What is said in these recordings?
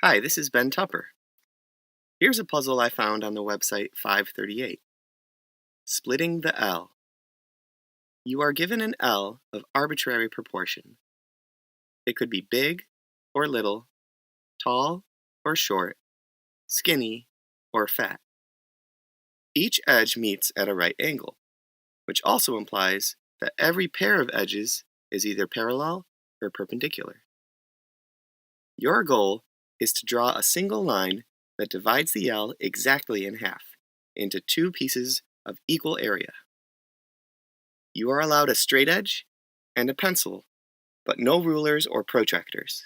Hi, this is Ben Tupper. Here's a puzzle I found on the website 538. Splitting the L. You are given an L of arbitrary proportion. It could be big or little, tall or short, skinny or fat. Each edge meets at a right angle, which also implies that every pair of edges is either parallel or perpendicular. Your goal is to draw a single line that divides the L exactly in half, into two pieces of equal area. You are allowed a straight edge and a pencil, but no rulers or protractors.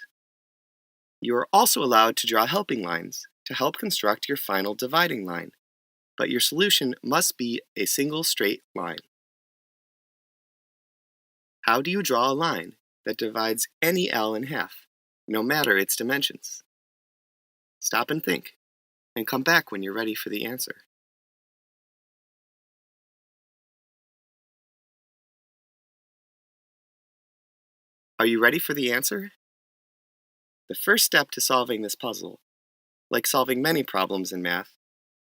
You are also allowed to draw helping lines to help construct your final dividing line, but your solution must be a single straight line. How do you draw a line that divides any L in half, no matter its dimensions? Stop and think, and come back when you're ready for the answer. Are you ready for the answer? The first step to solving this puzzle, like solving many problems in math,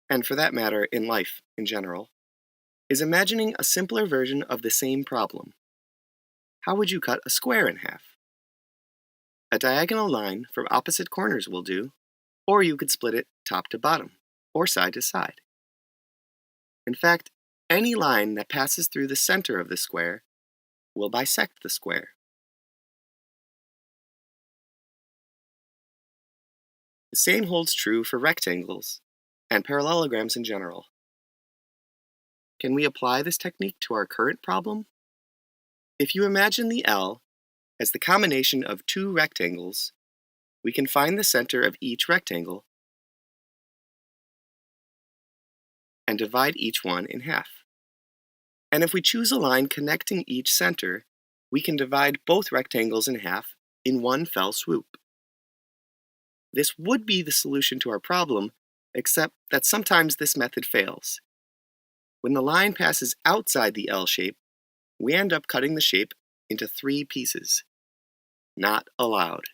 and for that matter in life in general, is imagining a simpler version of the same problem. How would you cut a square in half? A diagonal line from opposite corners will do, or you could split it top to bottom, or side to side. In fact, any line that passes through the center of the square will bisect the square. The same holds true for rectangles and parallelograms in general. Can we apply this technique to our current problem? If you imagine the L as the combination of two rectangles, we can find the center of each rectangle and divide each one in half. And if we choose a line connecting each center, we can divide both rectangles in half in one fell swoop. This would be the solution to our problem, except that sometimes this method fails. When the line passes outside the L shape, we end up cutting the shape into three pieces. Not allowed.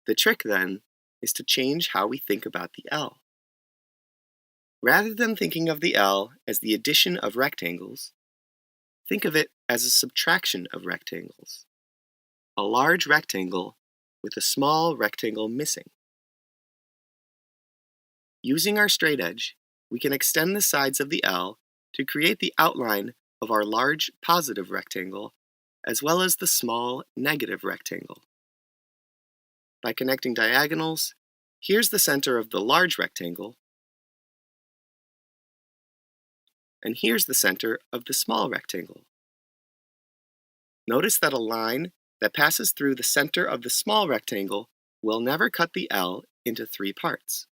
The trick, then, is to change how we think about the L. Rather than thinking of the L as the addition of rectangles, think of it as a subtraction of rectangles. A large rectangle with a small rectangle missing. Using our straight edge, we can extend the sides of the L to create the outline of our large positive rectangle, as well as the small negative rectangle. By connecting diagonals, here's the center of the large rectangle, and here's the center of the small rectangle. Notice that a line that passes through the center of the small rectangle will never cut the L into three parts.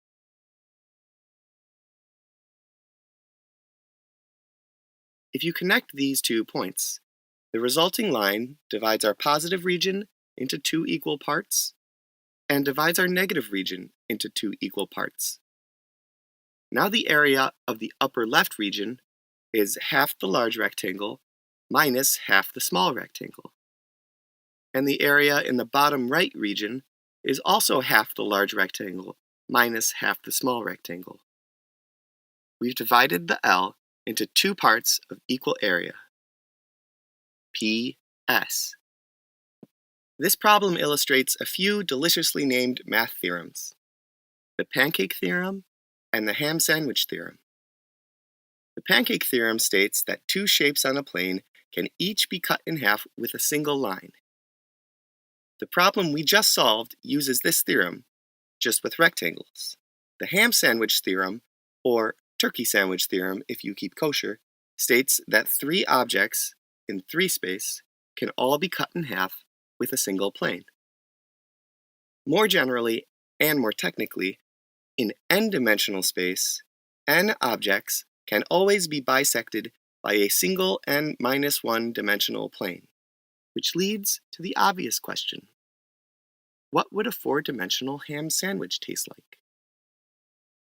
If you connect these 2 points, the resulting line divides our positive region into 2 equal parts and divides our negative region into 2 equal parts. Now the area of the upper left region is half the large rectangle minus half the small rectangle. And the area in the bottom right region is also half the large rectangle minus half the small rectangle. We've divided the L into 2 parts of equal area. P.S. This problem illustrates a few deliciously named math theorems: the Pancake theorem and the Ham Sandwich theorem. The Pancake theorem states that 2 shapes on a plane can each be cut in half with a single line. The problem we just solved uses this theorem, just with rectangles. The Ham Sandwich theorem, or Turkey Sandwich theorem if you keep kosher, states that 3 objects in 3 space can all be cut in half with a single plane. More generally, and more technically, in n-dimensional space, n objects can always be bisected by a single n-1 dimensional plane, which leads to the obvious question: what would a 4-dimensional ham sandwich taste like?